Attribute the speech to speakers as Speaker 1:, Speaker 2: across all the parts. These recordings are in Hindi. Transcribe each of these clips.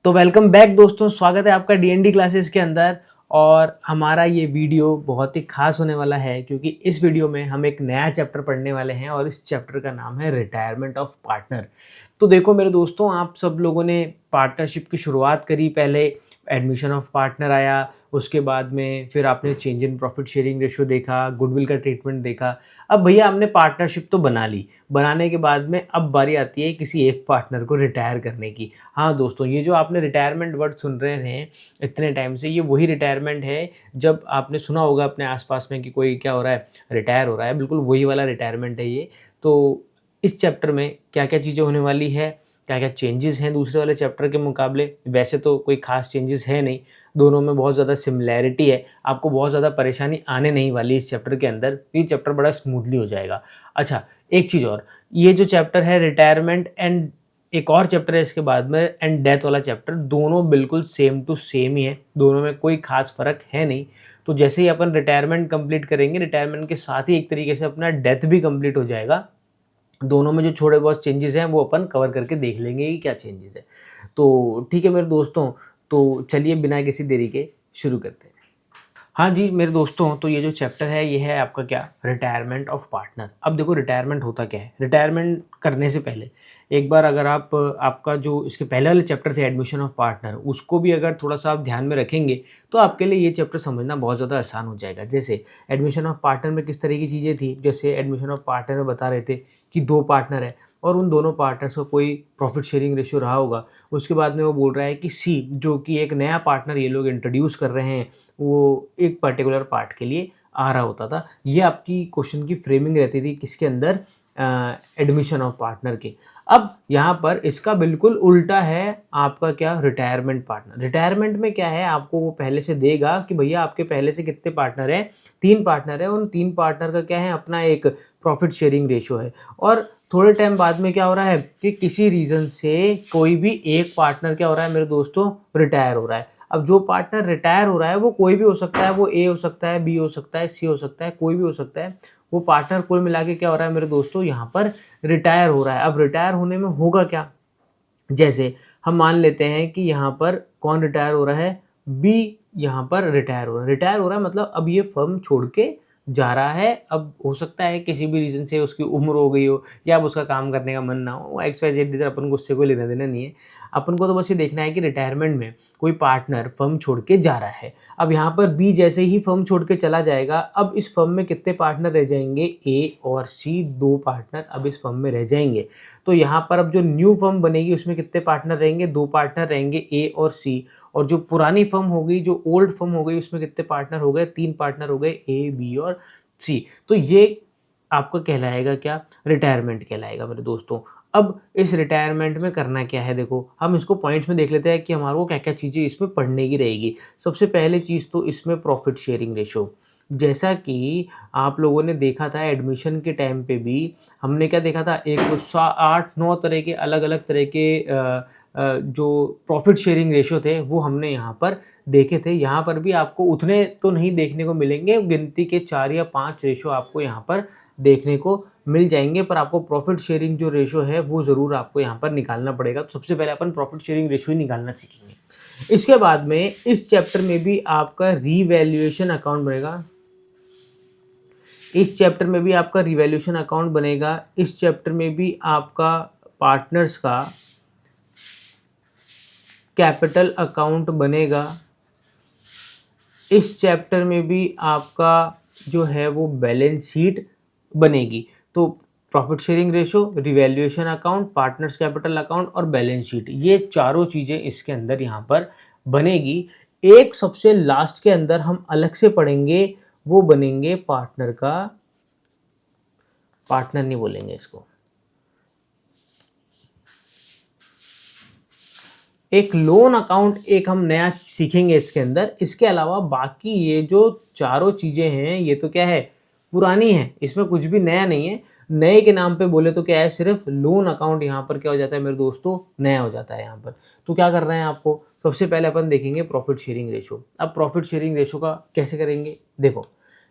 Speaker 1: तो वेलकम बैक दोस्तों, स्वागत है आपका डीएनडी क्लासेस के अंदर। और हमारा ये वीडियो बहुत ही खास होने वाला है क्योंकि इस वीडियो में हम एक नया चैप्टर पढ़ने वाले हैं और इस चैप्टर का नाम है रिटायरमेंट ऑफ पार्टनर। तो देखो मेरे दोस्तों, आप सब लोगों ने पार्टनरशिप की शुरुआत करी। पहले एडमिशन ऑफ पार्टनर आया, उसके बाद में फिर आपने change in profit sharing ratio देखा, गुडविल का ट्रीटमेंट देखा। अब भैया हमने पार्टनरशिप तो बना ली, बनाने के बाद में अब बारी आती है किसी एक पार्टनर को रिटायर करने की। हाँ दोस्तों, ये जो आपने रिटायरमेंट वर्ड सुन रहे थे इतने टाइम से, ये वही रिटायरमेंट है जब आपने सुना होगा अपने आसपास में कि कोई क्या हो रहा है, रिटायर हो रहा है। बिल्कुल वही वाला रिटायरमेंट है ये। तो इस चैप्टर में क्या क्या चीज़ें होने वाली है, क्या क्या चेंजेस हैं दूसरे वाले चैप्टर के मुकाबले। वैसे तो कोई खास चेंजेस है नहीं, दोनों में बहुत ज़्यादा सिमिलैरिटी है। आपको बहुत ज़्यादा परेशानी आने नहीं वाली इस चैप्टर के अंदर, ये चैप्टर बड़ा स्मूथली हो जाएगा। अच्छा, एक चीज़ और, ये जो चैप्टर है रिटायरमेंट एंड एक और चैप्टर है इसके बाद में एंड डेथ वाला चैप्टर, दोनों बिल्कुल सेम टू सेम ही है, दोनों में कोई खास फ़र्क है नहीं। तो जैसे ही अपन रिटायरमेंट कंप्लीट करेंगे, रिटायरमेंट के साथ ही एक तरीके से अपना डेथ भी कंप्लीट हो जाएगा। दोनों में जो थोड़े बहुत चेंजेस हैं वो अपन कवर करके देख लेंगे कि क्या चेंजेस है। तो ठीक है मेरे दोस्तों, तो चलिए बिना किसी देरी के शुरू करते हैं। हाँ जी मेरे दोस्तों, तो ये जो चैप्टर है ये है आपका क्या, रिटायरमेंट ऑफ पार्टनर। अब देखो रिटायरमेंट होता क्या है। रिटायरमेंट करने से पहले एक बार अगर आप आपका जो इसके पहले वाले चैप्टर थे एडमिशन ऑफ पार्टनर, उसको भी अगर थोड़ा सा आप ध्यान में रखेंगे तो आपके लिए ये चैप्टर समझना बहुत ज़्यादा आसान हो जाएगा। जैसे एडमिशन ऑफ पार्टनर में किस तरह की चीज़ें थी, जैसे एडमिशन ऑफ पार्टनर में बता रहे थे कि 2 पार्टनर है और उन दोनों पार्टनर्स का कोई प्रॉफिट शेयरिंग रेशियो रहा होगा। उसके बाद में वो बोल रहा है कि सी, जो कि एक नया पार्टनर ये लोग इंट्रोड्यूस कर रहे हैं, वो एक पर्टिकुलर पार्ट के लिए आ रहा होता था। ये आपकी क्वेश्चन की फ्रेमिंग रहती थी किसके अंदर, एडमिशन ऑफ पार्टनर के। अब यहाँ पर इसका बिल्कुल उल्टा है आपका क्या, रिटायरमेंट पार्टनर। रिटायरमेंट में क्या है, आपको वो पहले से देगा कि भैया आपके पहले से कितने पार्टनर हैं, 3 पार्टनर हैं, उन 3 पार्टनर का क्या है, अपना एक प्रॉफिट शेयरिंग रेशियो है। और थोड़े टाइम बाद में क्या हो रहा है कि किसी रीज़न से कोई भी एक पार्टनर क्या हो रहा है मेरे दोस्तों, रिटायर हो रहा है। अब जो पार्टनर रिटायर हो रहा है वो कोई भी हो सकता है, वो ए हो सकता है, बी हो सकता है, सी हो सकता है, कोई भी हो सकता है। वो पार्टनर कुल मिला के क्या हो रहा है मेरे दोस्तों, यहाँ पर रिटायर हो रहा है। अब रिटायर होने में होगा क्या, जैसे हम मान लेते हैं कि यहाँ पर कौन रिटायर हो रहा है, बी यहाँ पर रिटायर हो रहा है। रिटायर हो रहा है मतलब अब ये फर्म छोड़ के जा रहा है। अब हो सकता है किसी भी रीज़न से उसकी उम्र हो गई हो या अब उसका काम करने का मन ना हो, एक्स वाई जेड रीज़न, अपन को उससे कोई लेना देना नहीं है। अपन को तो बस ये देखना है कि रिटायरमेंट में कोई पार्टनर फर्म छोड़ के जा रहा है। अब यहाँ पर बी जैसे ही फर्म छोड़ के चला जाएगा, अब इस फर्म में कितने पार्टनर रह जाएंगे, ए और सी, 2 पार्टनर अब इस फर्म में रह जाएंगे। तो यहाँ पर अब जो न्यू फर्म बनेगी उसमें कितने पार्टनर रहेंगे, 2 पार्टनर रहेंगे, ए और सी। और जो पुरानी फर्म हो गई, जो ओल्ड फर्म हो गई, उसमें कितने पार्टनर हो गए, 3 पार्टनर हो गए, ए, बी और सी। तो ये आपका कहलाएगा क्या, रिटायरमेंट कहलाएगा मेरे दोस्तों। अब इस रिटायरमेंट में करना क्या है, देखो हम इसको पॉइंट्स में देख लेते हैं कि हमारे को क्या-क्या चीज़ें इसमें पढ़ने की रहेगी। सबसे पहले चीज़ तो इसमें प्रॉफिट शेयरिंग रेशियो। जैसा कि आप लोगों ने देखा था एडमिशन के टाइम पे भी, हमने क्या देखा था, एक 8-9 तरह के अलग-अलग तरह के जो प्रॉफिट शेयरिंग रेशियो थे वो हमने यहाँ पर देखे थे। यहाँ पर भी आपको उतने तो नहीं देखने को मिलेंगे, गिनती के 4 या 5 रेशियो आपको यहाँ पर देखने को मिल जाएँगे, पर आपको प्रॉफिट शेयरिंग जो रेशियो है वो ज़रूर आपको यहाँ पर निकालना पड़ेगा। तो सबसे पहले अपन प्रॉफिट शेयरिंग रेशियो ही निकालना सीखेंगे। इसके बाद में इस चैप्टर में भी आपका रीवैल्यूएशन अकाउंट बनेगा। इस चैप्टर में भी आपका रिवैल्यूएशन अकाउंट बनेगा। इस चैप्टर में भी आपका पार्टनर्स का कैपिटल अकाउंट बनेगा। इस चैप्टर में भी आपका जो है वो बैलेंस शीट बनेगी। तो profit sharing ratio, revaluation account, partners capital account और बैलेंस शीट, ये चारों चीज़ें इसके अंदर यहाँ पर बनेगी। एक सबसे लास्ट के अंदर हम अलग से पढ़ेंगे, वो बनेंगे पार्टनर का, पार्टनर नहीं बोलेंगे इसको, एक लोन अकाउंट एक हम नया सीखेंगे इसके अंदर। इसके अलावा बाकी ये जो चारों चीज़ें हैं ये तो क्या है, पुरानी है, इसमें कुछ भी नया नहीं है। नए के नाम पे बोले तो क्या है, सिर्फ लोन अकाउंट यहाँ पर क्या हो जाता है मेरे दोस्तों, नया हो जाता है यहाँ पर। तो क्या कर रहे हैं आपको, सबसे पहले अपन देखेंगे प्रॉफिट शेयरिंग रेशो। अब प्रॉफिट शेयरिंग रेशो का कैसे करेंगे, देखो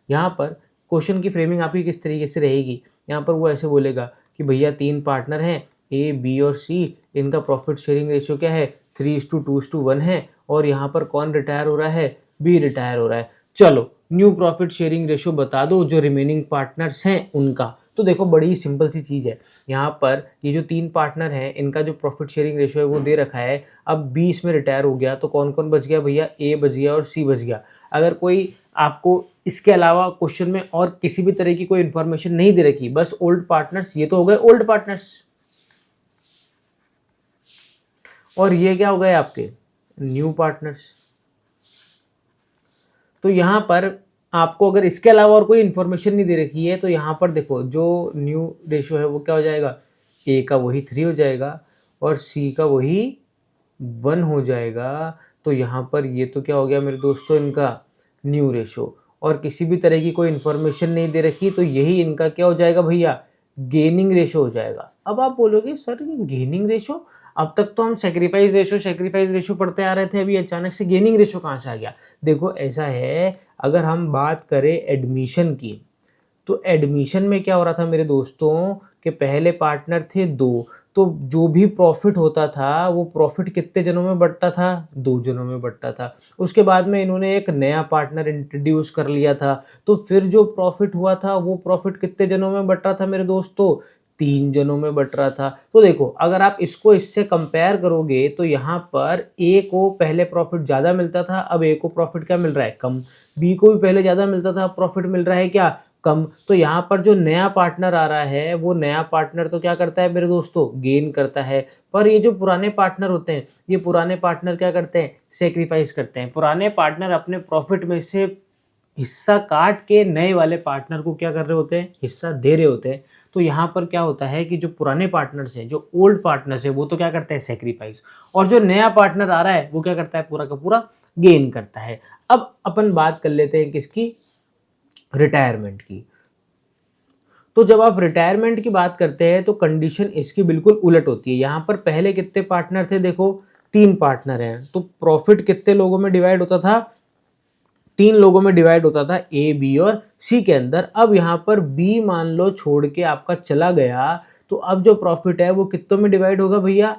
Speaker 1: यहाँ पर क्वेश्चन की फ्रेमिंग आपकी किस तरीके से रहेगी। यहाँ पर वो ऐसे बोलेगा कि भैया 3 पार्टनर हैं, ए, बी और सी, इनका प्रॉफिट शेयरिंग रेशियो क्या है, 3:2:1 है और यहाँ पर कौन रिटायर हो रहा है, बी रिटायर हो रहा है। चलो न्यू प्रॉफिट शेयरिंग रेशियो बता दो जो रिमेनिंग पार्टनर्स हैं उनका। तो देखो बड़ी सिंपल सी चीज़ है, यहाँ पर ये जो 3 पार्टनर हैं इनका जो प्रॉफिट शेयरिंग रेशियो है वो दे रखा है। अब बी इसमें रिटायर हो गया तो कौन कौन बच गया भैया, ए बच गया और सी बच गया। अगर कोई आपको इसके अलावा क्वेश्चन में और किसी भी तरह की कोई इन्फॉर्मेशन नहीं दे रखी, बस ओल्ड पार्टनर्स, ये तो हो गए ओल्ड पार्टनर्स और ये क्या हो गए आपके न्यू पार्टनर्स। तो यहाँ पर आपको अगर इसके अलावा और कोई इन्फॉर्मेशन नहीं दे रखी है तो यहाँ पर देखो जो न्यू रेशियो है वो क्या हो जाएगा, ए का वही 3 हो जाएगा और सी का वही 1 हो जाएगा। तो यहाँ पर ये तो क्या हो गया मेरे दोस्तों इनका न्यू रेशो, और किसी भी तरह की कोई इन्फॉर्मेशन नहीं दे रखी तो यही इनका क्या हो जाएगा भैया, गेनिंग रेशो हो जाएगा। अब आप बोलोगे सर ये गेनिंग रेशो, अब तक तो हम सेक्रीफाइस रेशो पढ़ते आ रहे थे, अभी अचानक से गेनिंग रेशो कहाँ से आ गया। देखो ऐसा है, अगर हम बात करें एडमिशन की तो एडमिशन में क्या हो रहा था मेरे दोस्तों कि पहले पार्टनर थे 2, तो जो भी प्रॉफिट होता था वो प्रॉफिट कितने जनों में बंटता था, 2 जनों में बंटता था। उसके बाद में इन्होंने एक नया पार्टनर इंट्रोड्यूस कर लिया था, तो फिर जो प्रॉफिट हुआ था वो प्रॉफिट कितने जनों में बंट रहा था मेरे दोस्तों, 3 जनों में बंट रहा था। तो देखो अगर आप इसको इससे कंपेयर करोगे तो यहाँ पर ए को पहले प्रॉफिट ज़्यादा मिलता था, अब ए को प्रॉफिट क्या मिल रहा है, कम। बी को भी पहले ज़्यादा मिलता था, अब प्रॉफिट मिल रहा है क्या, कम। तो यहाँ पर जो नया पार्टनर आ रहा है वो नया पार्टनर तो क्या करता है मेरे दोस्तों, गेन करता है। पर ये जो पुराने पार्टनर होते हैं, ये पुराने पार्टनर क्या करते हैं, सेक्रीफाइस करते हैं। पुराने पार्टनर अपने प्रॉफिट में से हिस्सा काट के नए वाले पार्टनर को क्या कर रहे होते हैं, हिस्सा दे रहे होते हैं। तो यहाँ पर क्या होता है कि जो पुराने पार्टनर्स हैं, जो ओल्ड पार्टनर्स हैं, वो तो क्या करते हैं, सेक्रीफाइस, और जो नया पार्टनर आ रहा है वो क्या करता है, पूरा का पूरा गेन करता है। अब अपन बात कर लेते हैं किसकी, रिटायरमेंट की। तो जब आप रिटायरमेंट की बात करते हैं तो कंडीशन इसकी बिल्कुल उलट होती है। यहाँ पर पहले कितने पार्टनर थे, देखो 3 पार्टनर हैं, तो प्रॉफिट कितने लोगों में डिवाइड होता था, 3 लोगों में डिवाइड होता था, ए बी और सी के अंदर। अब यहाँ पर बी मान लो छोड़ के आपका चला गया, तो अब जो प्रॉफिट है वो कितनों में डिवाइड होगा भैया,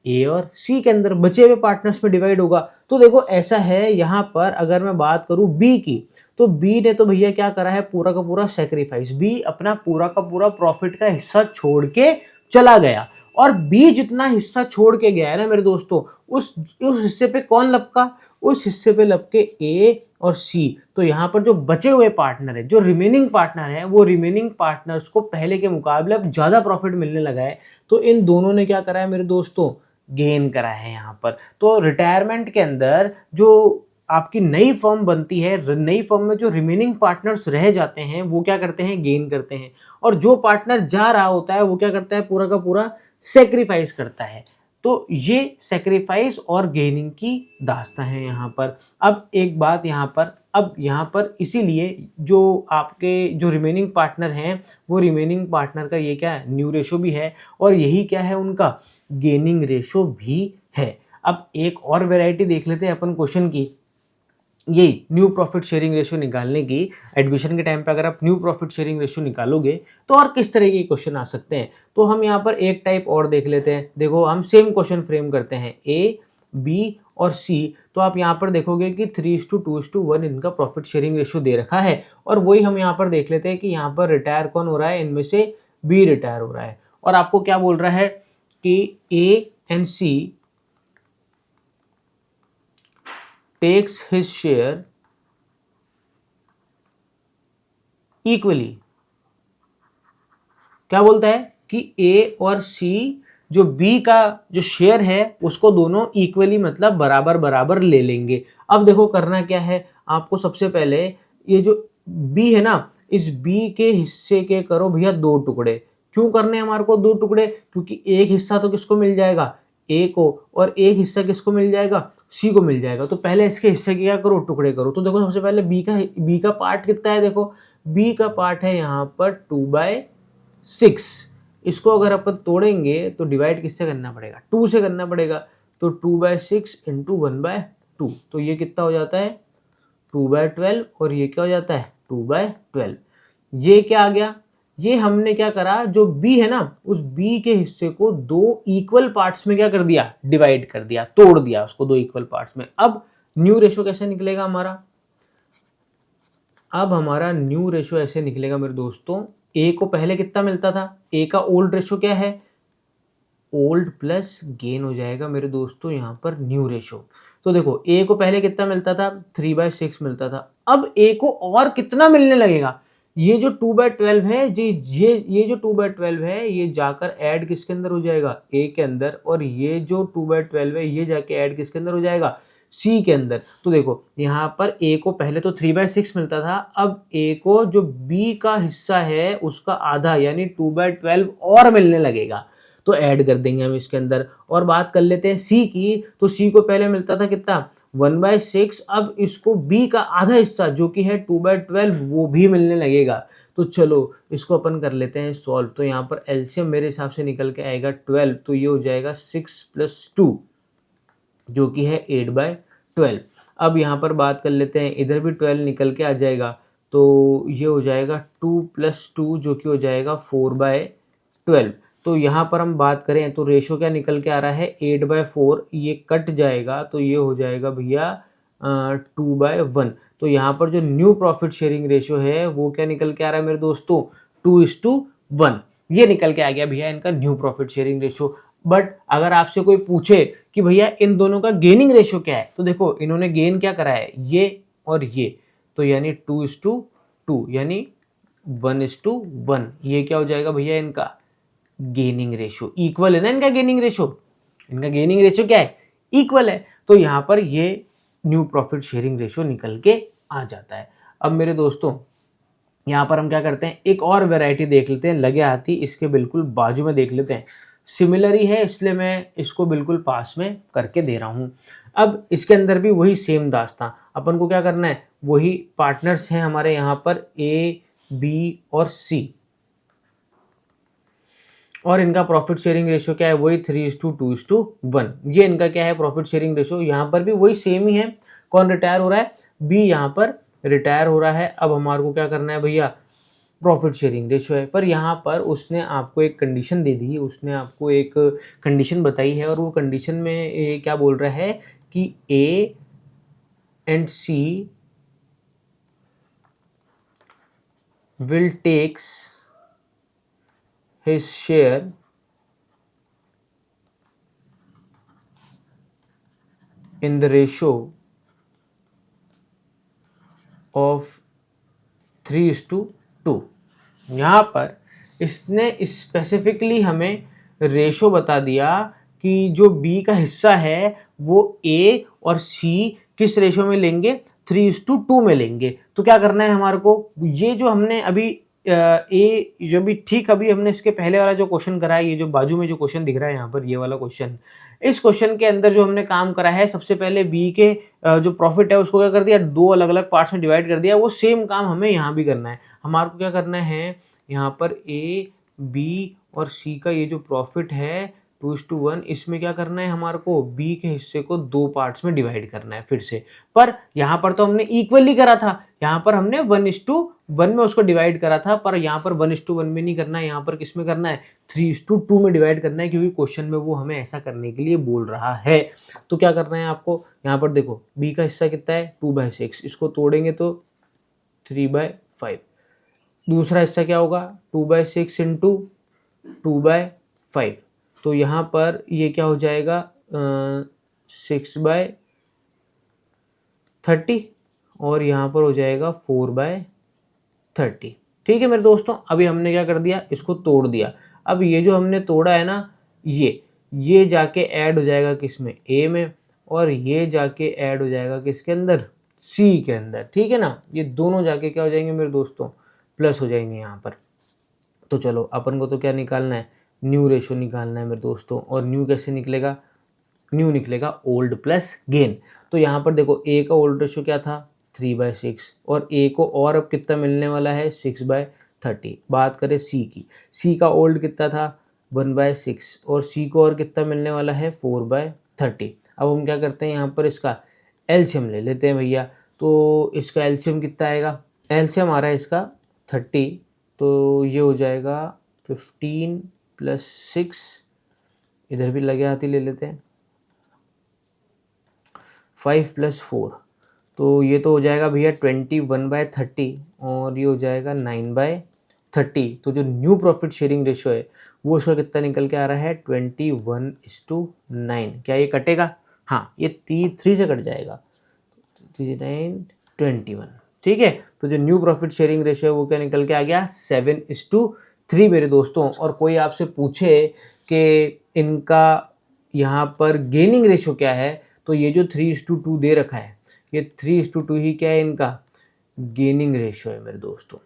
Speaker 1: ए और सी के अंदर बचे हुए पार्टनर्स में डिवाइड होगा। तो देखो ऐसा है, यहाँ पर अगर मैं बात करूँ बी की, तो बी ने तो भैया क्या करा है, पूरा का पूरा सेक्रीफाइस, बी अपना पूरा का पूरा प्रॉफिट का हिस्सा छोड़ के चला गया। और बी जितना हिस्सा छोड़ के गया है ना मेरे दोस्तों, उस हिस्से पे कौन लपका, उस हिस्से पे लपके ए और सी। तो यहाँ पर जो बचे हुए पार्टनर है, जो रिमेनिंग पार्टनर है, वो रिमेनिंग पार्टनर्स को पहले के मुकाबले अब ज़्यादा प्रॉफिट मिलने लगा है। तो इन दोनों ने क्या करा है मेरे दोस्तों, गेन करा है यहाँ पर। तो रिटायरमेंट के अंदर जो आपकी नई फर्म बनती है, नई फर्म में जो रिमेनिंग पार्टनर्स रह जाते हैं वो क्या करते हैं, गेन करते हैं, और जो पार्टनर जा रहा होता है वो क्या करता है, पूरा का पूरा सेक्रीफाइस करता है। तो ये सेक्रीफाइस और गेनिंग की दास्तां है यहाँ पर। अब एक बात यहाँ पर, अब यहाँ पर इसीलिए जो आपके जो रिमेनिंग पार्टनर हैं, वो रिमेनिंग पार्टनर का ये क्या है, न्यू रेशो भी है, और यही क्या है उनका, गेनिंग रेशो भी है। अब एक और वैरायटी देख लेते हैं अपन क्वेश्चन की, यही न्यू प्रॉफिट शेयरिंग रेशियो निकालने की। एडमिशन के टाइम पे अगर आप न्यू प्रॉफिट शेयरिंग रेशियो निकालोगे तो और किस तरह के क्वेश्चन आ सकते हैं। तो हम यहाँ पर एक टाइप और देख लेते हैं। देखो हम सेम क्वेश्चन फ्रेम करते हैं, ए बी और सी। तो आप यहाँ पर देखोगे कि 3:2:1 इनका प्रॉफिट शेयरिंग रेशियो दे रखा है, और वही हम यहाँ पर देख लेते हैं कि यहाँ पर रिटायर कौन हो रहा है, इनमें से बी रिटायर हो रहा है। और आपको क्या बोल रहा है कि A and C takes his share equally। क्या बोलता है कि ए और सी जो बी का जो शेयर है उसको दोनों इक्वली मतलब बराबर बराबर ले लेंगे। अब देखो करना क्या है, आपको सबसे पहले ये जो बी है ना, इस बी के हिस्से के करो भैया 2 टुकड़े। क्यों करने हमारे को 2 टुकड़े, क्योंकि एक हिस्सा तो किसको मिल जाएगा, ए को, और एक हिस्सा किसको मिल जाएगा, सी को मिल जाएगा। तो पहले इसके हिस्से के क्या करो, टुकड़े करो। तो देखो सबसे पहले बी का पार्ट कितना है, देखो बी का पार्ट है यहाँ पर 2/6। इसको अगर अपन तोड़ेंगे तो डिवाइड किससे करना पड़ेगा, 2 से करना पड़ेगा। तो 2/6 इंटू 1/2, तो ये कितना हो जाता है 2/12, और ये क्या हो जाता है 2/12। ये क्या आ गया, ये हमने क्या करा, जो b है ना उस b के हिस्से को दो इक्वल पार्ट्स में क्या कर दिया, डिवाइड कर दिया, तोड़ दिया उसको दो इक्वल पार्ट्स में। अब न्यू रेशो कैसे निकलेगा हमारा, अब हमारा न्यू रेशो ऐसे निकलेगा मेरे दोस्तों, a को पहले कितना मिलता था, a का ओल्ड रेशो क्या है, ओल्ड प्लस गेन हो जाएगा मेरे दोस्तों यहाँ पर न्यू रेशो। तो देखो a को पहले कितना मिलता था, 3/6 मिलता था, अब a को और कितना मिलने लगेगा, ये जो 2/12 है ये जो 2/12 है ये जाकर ऐड किसके अंदर हो जाएगा, a के अंदर, और ये जो 2/12 है ये जाके ऐड किसके अंदर हो जाएगा, c के अंदर। तो देखो यहाँ पर a को पहले तो 3/6 मिलता था, अब a को जो b का हिस्सा है उसका आधा यानी 2/12 और मिलने लगेगा, तो ऐड कर देंगे हम इसके अंदर। और बात कर लेते हैं सी की, तो सी को पहले मिलता था कितना, 1/6, अब इसको बी का आधा हिस्सा जो कि है 2/12 वो भी मिलने लगेगा। तो चलो इसको अपन कर लेते हैं सॉल्व। तो यहाँ पर एलसीएम मेरे हिसाब से निकल के आएगा 12, तो ये हो जाएगा 6+2 जो कि है 8/12। अब यहाँ पर बात कर लेते हैं, इधर भी 12 निकल के आ जाएगा, तो ये हो जाएगा 2+2 जो कि हो जाएगा 4/12। तो यहाँ पर हम बात करें तो रेशो क्या निकल के आ रहा है, 8/4, ये कट जाएगा तो ये हो जाएगा भैया 2/1। तो यहाँ पर जो न्यू प्रॉफिट शेयरिंग रेशो है वो क्या निकल के आ रहा है मेरे दोस्तों, 2:1, ये निकल के आ गया भैया इनका new profit sharing ratio. But अगर आपसे कोई पूछे कि भैया इन दोनों का गेनिंग रेशो क्या है, तो देखो इन्होंने गेन क्या करा है, ये और ये, तो यानी 2:2 यानी 1:1, ये क्या हो जाएगा भैया इनका गेनिंग रेशो। इक्वल है ना इनका गेनिंग रेशो, इनका गेनिंग रेशो क्या है, इक्वल है। तो यहाँ पर ये न्यू प्रॉफिट शेयरिंग रेशो निकल के आ जाता है। अब मेरे दोस्तों यहाँ पर हम क्या करते हैं, एक और वैरायटी देख लेते हैं, लगे हाथी इसके बिल्कुल बाजू में देख लेते हैं। सिमिलर ही है इसलिए मैं इसको बिल्कुल पास में करके दे रहा हूँ। अब इसके अंदर भी वही सेम दास्तां, अपन को क्या करना है, वही पार्टनर्स हैं हमारे यहाँ पर ए बी और सी, और इनका प्रॉफिट शेयरिंग रेशियो क्या है, वही 3:2:1। ये इनका क्या है प्रॉफिट शेयरिंग रेशियो, यहाँ पर भी वही सेम ही है। कौन रिटायर हो रहा है, बी यहाँ पर रिटायर हो रहा है। अब हमारे को क्या करना है भैया, प्रॉफिट शेयरिंग रेशियो है, पर यहाँ पर उसने आपको एक कंडीशन दे दी, उसने आपको एक कंडीशन बताई है, और वो कंडीशन में ये क्या बोल रहा है कि A and C will takes his share in the ratio of 3:2। यहाँ पर इसने स्पेसिफिकली हमें रेशो बता दिया कि जो B का हिस्सा है वो A और C किस रेशो में लेंगे, 3:2 में लेंगे। तो क्या करना है हमारे को, ये जो हमने अभी ए जो भी ठीक अभी हमने इसके पहले वाला जो क्वेश्चन करा है, ये जो बाजू में जो क्वेश्चन दिख रहा है यहाँ पर ये वाला क्वेश्चन, इस क्वेश्चन के अंदर जो हमने काम करा है, सबसे पहले बी के जो प्रॉफिट है उसको क्या कर दिया, दो अलग अलग पार्ट्स में डिवाइड कर दिया। वो सेम काम हमें यहाँ भी करना है। हमारे को क्या करना है, यहाँ पर ए बी और सी का ये जो प्रॉफिट है 2:1, इसमें क्या करना है हमारे को, बी के हिस्से को दो पार्ट्स में डिवाइड करना है फिर से। पर यहाँ पर तो हमने इक्वली करा था, यहाँ पर हमने 1:1 में उसको डिवाइड करा था, पर यहाँ पर 1:1 में नहीं करना है, यहाँ पर किस में करना है, 3:2 में डिवाइड करना है, क्योंकि क्वेश्चन में वो हमें ऐसा करने के लिए बोल रहा है। तो क्या करना है आपको, यहाँ पर देखो बी का हिस्सा कितना है, 2/6, इसको तोड़ेंगे तो 3/5। दूसरा हिस्सा क्या होगा, 2/6 इंटू 2/5, तो यहाँ पर ये क्या हो जाएगा 6/30, और यहाँ पर हो जाएगा 4/30। ठीक है मेरे दोस्तों, अभी हमने क्या कर दिया, इसको तोड़ दिया। अब ये जो हमने तोड़ा है ना, ये जाके ऐड हो जाएगा किस में, ए में, और ये जाके ऐड हो जाएगा किसके अंदर, सी के अंदर। ठीक है ना, ये दोनों जाके क्या हो जाएंगे मेरे दोस्तों, प्लस हो जाएंगे यहाँ पर। तो चलो अपन को तो क्या निकालना है, न्यू रेशो निकालना है मेरे दोस्तों। और न्यू कैसे निकलेगा, न्यू निकलेगा ओल्ड प्लस गेन। तो यहाँ पर देखो ए का ओल्ड रेशो क्या था, 3/6, और ए को और अब कितना मिलने वाला है, 6/30। बात करें सी की, सी का ओल्ड कितना था, 1/6, और सी को और कितना मिलने वाला है, 4/30। अब हम क्या करते हैं, यहाँ पर इसका एलसीएम ले लेते हैं भैया। तो इसका एलसीएम कितना आएगा, एलसीएम आ रहा है इसका 30, तो ये हो जाएगा 15 + 6, इधर भी लगे हाथ ही ले लेते हैं, 5 + 4, तो ये तो हो जाएगा भैया 21/30 और ये हो जाएगा 9/30। तो जो न्यू प्रॉफिट शेयरिंग रेशियो है वो उसका कितना निकल के आ रहा है 21:9। क्या ये कटेगा? हाँ, ये 3 से कट जाएगा, 39 21। ठीक है, तो जो न्यू प्रॉफिट शेयरिंग रेशियो है वो क्या निकल के आ गया 7:3 मेरे दोस्तों। और कोई आपसे पूछे कि इनका यहाँ पर गेनिंग रेशियो क्या है, तो ये जो 3:2 दे रखा है, ये 3:2 ही क्या है, इनका गेनिंग रेशियो है मेरे दोस्तों।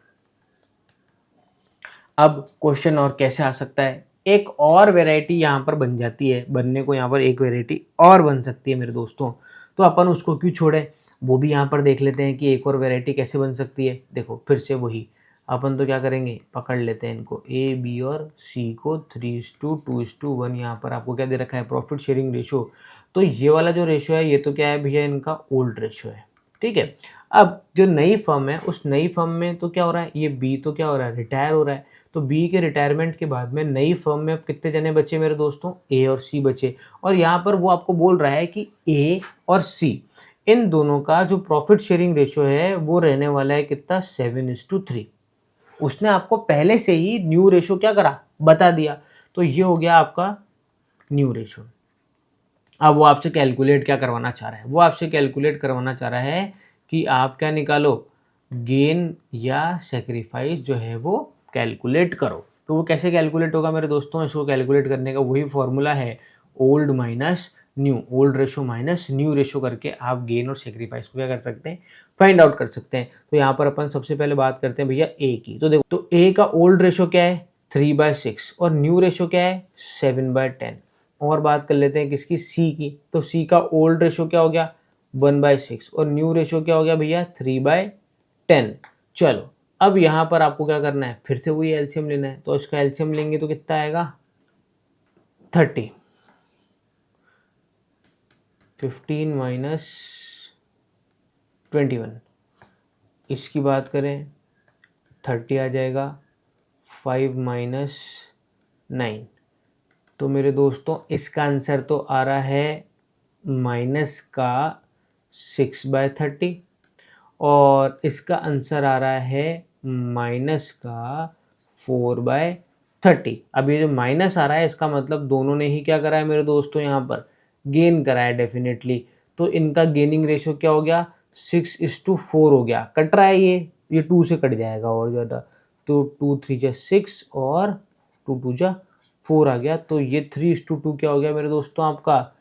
Speaker 1: अब क्वेश्चन और कैसे आ सकता है, एक और वेराइटी यहाँ पर बन जाती है, बनने को यहाँ पर एक वेराइटी और बन सकती है मेरे दोस्तों, तो अपन उसको क्यों छोड़े, वो भी यहाँ पर देख लेते हैं कि एक और वेराइटी कैसे बन सकती है। देखो फिर से वही अपन तो क्या करेंगे, पकड़ लेते हैं इनको ए बी और सी को 3:2:1। यहाँ पर आपको क्या दे रखा है, प्रॉफिट शेयरिंग रेशियो। तो ये वाला जो रेशियो है ये तो क्या है भैया, इनका ओल्ड रेशियो है। ठीक है, अब जो नई फर्म है उस नई फर्म में तो क्या हो रहा है, ये बी तो क्या हो रहा है, रिटायर हो रहा है। तो बी के रिटायरमेंट के बाद में नई फर्म में अब कितने जने बचे मेरे दोस्तों, ए और सी बचे। और यहाँ पर वो आपको बोल रहा है कि ए और सी इन दोनों का जो प्रॉफिट शेयरिंग रेशियो है वो रहने वाला है कितना, 7:3। उसने आपको पहले से ही न्यू रेशियो क्या करा, बता दिया। तो ये हो गया आपका न्यू रेशियो। अब वो आपसे कैलकुलेट क्या करवाना चाह रहा है, वो आपसे कैलकुलेट करवाना चाह रहा है कि आप क्या निकालो, गेन या सेक्रीफाइस जो है वो कैलकुलेट करो। तो वो कैसे कैलकुलेट होगा मेरे दोस्तों, इसको कैलकुलेट करने का वही फॉर्मूला है, old minus new, old ratio minus new ratio करके आप गेन और सेक्रीफाइस को क्या कर सकते हैं, फाइंड आउट कर सकते हैं। तो यहाँ पर अपन सबसे पहले बात करते हैं भैया ए की। तो देखो, तो ए का ओल्ड रेशो क्या है 3/6 और न्यू रेशो क्या है 7/10। और बात कर लेते हैं किसकी, सी की। तो सी का ओल्ड रेशो क्या हो गया 1/6 और न्यू रेशो क्या हो गया भैया 3/10। चलो अब यहाँ पर आपको क्या करना है, फिर से वही एलसीएम लेना है। तो इसका एलसीएम लेंगे तो कितना आएगा 30, 15 - 21। इसकी बात करें 30 आ जाएगा, 5 - 9। तो मेरे दोस्तों इसका आंसर तो आ रहा है माइनस का 6/30 और इसका आंसर आ रहा है माइनस का 4/30। अब ये जो माइनस आ रहा है इसका मतलब दोनों ने ही क्या करा है मेरे दोस्तों, यहाँ पर गेन करा है डेफिनेटली। तो इनका गेनिंग रेशियो क्या हो गया 6:4 हो गया। कट रहा है ये 2 से कट जाएगा और ज़्यादा, तो 2 3 जा 6 और 2 2 जा 4 आ गया। तो ये 3:2 क्या हो गया मेरे दोस्तों आपका,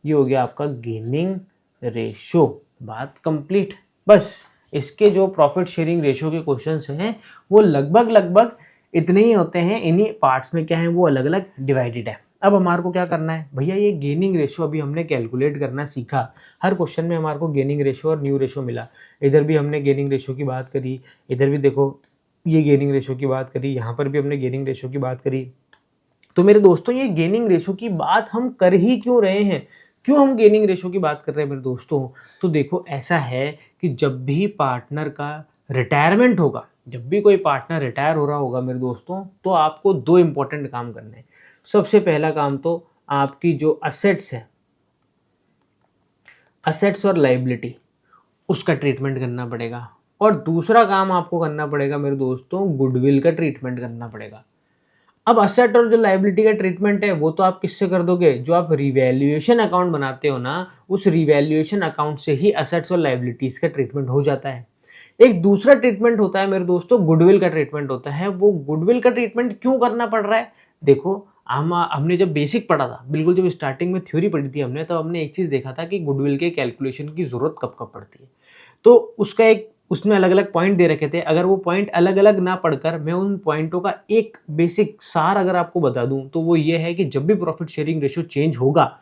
Speaker 1: ये हो गया आपका गेनिंग रेशो। बात कंप्लीट। बस इसके जो प्रॉफिट शेयरिंग रेशो के क्वेश्चंस हैं वो लगभग इतने ही होते हैं। इन्हीं पार्ट्स में क्या है वो अलग अलग डिवाइडेड है। अब हमारे को क्या करना है भैया, ये गेनिंग रेशो अभी हमने कैलकुलेट करना सीखा। हर क्वेश्चन में हमारे को गेनिंग रेशो और न्यू रेशो मिला। इधर भी हमने गेनिंग रेशो की बात करी, इधर भी देखो ये गेनिंग रेशो की बात करी, यहाँ पर भी हमने गेनिंग रेशो की बात करी। तो मेरे दोस्तों ये गेनिंग रेशो की बात हम कर ही क्यों रहे हैं, क्यों हम गेनिंग रेशो की बात कर रहे हैं मेरे दोस्तों। तो देखो ऐसा है कि जब भी पार्टनर का रिटायरमेंट होगा, जब भी कोई पार्टनर रिटायर हो रहा होगा मेरे दोस्तों, तो आपको 2 इंपॉर्टेंट काम करने हैं। सबसे पहला काम तो आपकी जो असेट्स है, असेट्स और लाइबिलिटी, उसका ट्रीटमेंट करना पड़ेगा। और दूसरा काम आपको करना पड़ेगा मेरे दोस्तों, गुडविल का ट्रीटमेंट करना पड़ेगा। अब असेट और जो लाइबिलिटी का ट्रीटमेंट है वो तो आप किससे कर दोगे, जो आप रिवैल्यूएशन अकाउंट बनाते हो ना, उस रिवैल्यूएशन अकाउंट से ही असेट्स और लाइबिलिटीज का ट्रीटमेंट हो जाता है। एक दूसरा ट्रीटमेंट होता है मेरे दोस्तों, गुडविल का ट्रीटमेंट होता है। वो गुडविल का ट्रीटमेंट क्यों करना पड़ रहा है, देखो हमने जब बेसिक पढ़ा था, बिल्कुल जब स्टार्टिंग में थ्योरी पढ़ी थी हमने, तो हमने एक चीज़ देखा था कि गुडविल के कैलकुलेशन की ज़रूरत कब कब पड़ती है। तो उसका एक उसमें अलग अलग पॉइंट दे रखे थे। अगर वो पॉइंट अलग अलग ना पढ़कर मैं उन पॉइंटों का एक बेसिक सार अगर आपको बता दूं, तो वो ये है कि जब भी प्रॉफिट शेयरिंग रेशियो चेंज होगा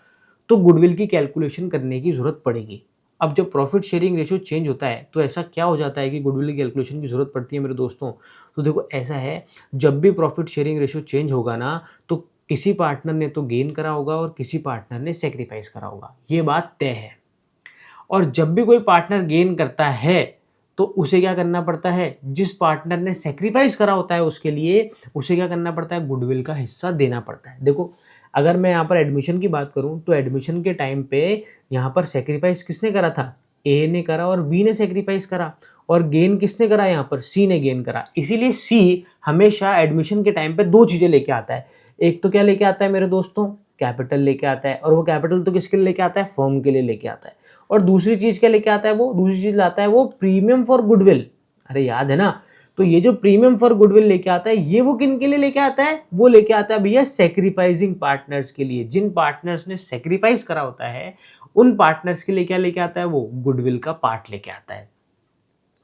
Speaker 1: तो गुडविल की कैलकुलेशन करने की ज़रूरत पड़ेगी। अब जब प्रॉफिट शेयरिंग रेशियो चेंज होता है तो ऐसा क्या हो जाता है कि गुडविल की कैलकुलेशन की ज़रूरत पड़ती है मेरे दोस्तों। तो देखो ऐसा है, जब भी प्रॉफिट शेयरिंग रेशियो चेंज होगा ना, तो किसी पार्टनर ने तो गेन करा होगा और किसी पार्टनर ने सेक्रीफाइस करा होगा, ये बात तय है। और जब भी कोई पार्टनर गेन करता है तो उसे क्या करना पड़ता है, जिस पार्टनर ने सैक्रिफाइस करा होता है उसके लिए, उसे क्या करना पड़ता है, गुडविल का हिस्सा देना पड़ता है। देखो अगर मैं यहाँ पर एडमिशन की बात करूँ तो एडमिशन के टाइम पे यहाँ पर सैक्रिफाइस किसने करा था, ए ने करा और बी ने सैक्रिफाइस करा, और गेन किसने करा, यहाँ पर सी ने गेन करा। इसीलिए सी हमेशा एडमिशन के टाइम पे दो चीजें लेके आता है। एक तो क्या लेके आता है मेरे दोस्तों, कैपिटल लेके आता है, और वो कैपिटल तो किसके लिए लेके आता है, फर्म के लिए लेके आता है। और दूसरी चीज क्या लेके आता है, वो दूसरी चीज लाता है वो प्रीमियम फॉर गुडविल। अरे याद है ना, तो ये जो प्रीमियम फॉर गुडविल लेके आता है, ये वो किन के लिए लेके आता है, वो लेके आता है भैया सेक्रीफाइसिंग पार्टनर्स के लिए। जिन पार्टनर्स ने सेक्रीफाइस करा होता है उन पार्टनर्स के लिए क्या लेके आता है, वो गुडविल का पार्ट लेके आता है।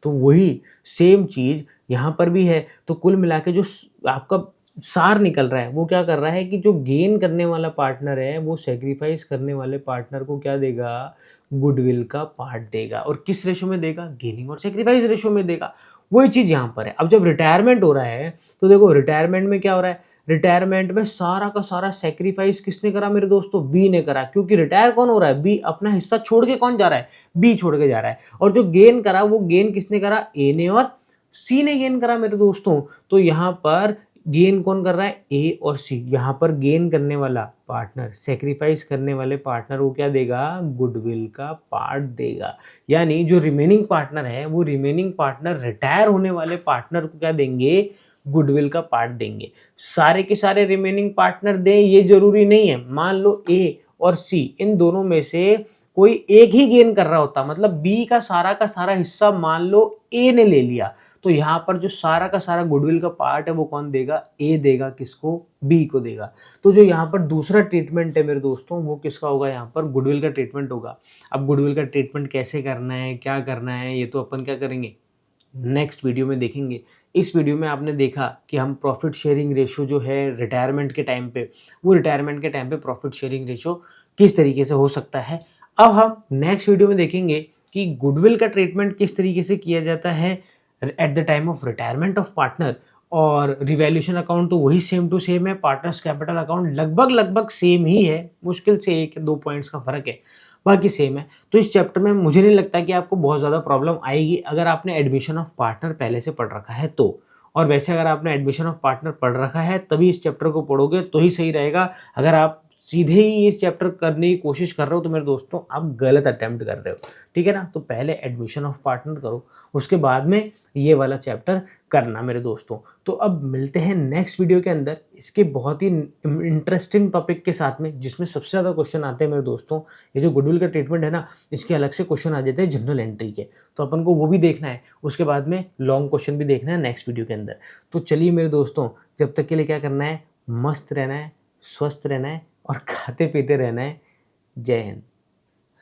Speaker 1: तो वही सेम चीज यहां पर भी है। तो कुल मिला के जो आपका सार निकल रहा है वो क्या कर रहा है कि जो गेन करने वाला पार्टनर है वो सेक्रीफाइस करने वाले पार्टनर को क्या देगा, गुडविल का पार्ट देगा। और किस रेशो में देगा, गेनिंग और सेक्रीफाइस रेशो में देगा। वही चीज यहां पर है। अब जब रिटायरमेंट हो रहा है तो देखो रिटायरमेंट में क्या हो रहा है, रिटायरमेंट में सारा का सारा सेक्रीफाइस किसने करा मेरे दोस्तों, बी ने करा। क्योंकि रिटायर कौन हो रहा है, बी। अपना हिस्सा छोड़ के कौन जा रहा है, बी छोड़ के जा रहा है। और जो गेन करा वो गेन किसने करा, ए ने और सी ने गेन करा मेरे दोस्तों। तो यहाँ पर गेन कौन कर रहा है, ए और सी। यहाँ पर गेन करने वाला पार्टनर, सेक्रीफाइस करने वाले पार्टनर को क्या देगा, गुडविल का पार्ट देगा। यानी जो रिमेनिंग पार्टनर है वो रिमेनिंग पार्टनर रिटायर होने वाले पार्टनर को क्या देंगे, गुडविल का पार्ट देंगे। सारे के सारे रिमेनिंग पार्टनर दें ये जरूरी नहीं है। मान लो ए और सी इन दोनों में से कोई एक ही गेन कर रहा होता, मतलब बी का सारा हिस्सा मान लो ए ने ले लिया, तो यहाँ पर जो सारा का सारा गुडविल का पार्ट है वो कौन देगा, ए देगा। किसको, बी को देगा। तो जो यहाँ पर दूसरा ट्रीटमेंट है मेरे दोस्तों वो किसका होगा, यहाँ पर गुडविल का ट्रीटमेंट होगा। अब गुडविल का ट्रीटमेंट कैसे करना है, क्या करना है, ये तो अपन क्या करेंगे, नेक्स्ट वीडियो में देखेंगे। इस वीडियो में आपने देखा कि हम प्रॉफिट शेयरिंग रेशो जो है रिटायरमेंट के टाइम पे, वो रिटायरमेंट के टाइम पे प्रॉफिट शेयरिंग रेशो किस तरीके से हो सकता है। अब हम नेक्स्ट वीडियो में देखेंगे कि गुडविल का ट्रीटमेंट किस तरीके से किया जाता है at the time of retirement of partner. और रिवैल्यूएशन अकाउंट तो वही सेम टू सेम है, पार्टनर्स कैपिटल अकाउंट लगभग लगभग सेम ही है, मुश्किल से 1-2 पॉइंट्स का फर्क है, बाकी सेम है। तो इस चैप्टर में मुझे नहीं लगता कि आपको बहुत ज़्यादा प्रॉब्लम आएगी अगर आपने एडमिशन ऑफ पार्टनर पहले से पढ़ रखा है तो। और वैसे अगर आपने एडमिशन ऑफ पार्टनर पढ़ रखा है तभी इस चैप्टर को पढ़ोगे तो ही सही रहेगा। अगर आप सीधे ही इस चैप्टर करने की कोशिश कर रहे हो तो मेरे दोस्तों आप गलत अटेम्प्ट कर रहे हो, ठीक है ना। तो पहले एडमिशन ऑफ पार्टनर करो, उसके बाद में ये वाला चैप्टर करना मेरे दोस्तों। तो अब मिलते हैं नेक्स्ट वीडियो के अंदर इसके बहुत ही इंटरेस्टिंग टॉपिक के साथ में, जिसमें सबसे ज़्यादा क्वेश्चन आते हैं मेरे दोस्तों। ये जो गुडविल का ट्रीटमेंट है ना, इसके अलग से क्वेश्चन आ जाते हैं जनरल एंट्री के, तो अपन को वो भी देखना है। उसके बाद में लॉन्ग क्वेश्चन भी देखना है नेक्स्ट वीडियो के अंदर। तो चलिए मेरे दोस्तों, जब तक के लिए क्या करना है, मस्त रहना है, स्वस्थ रहना है और खाते पीते रहना है। जय हिंद।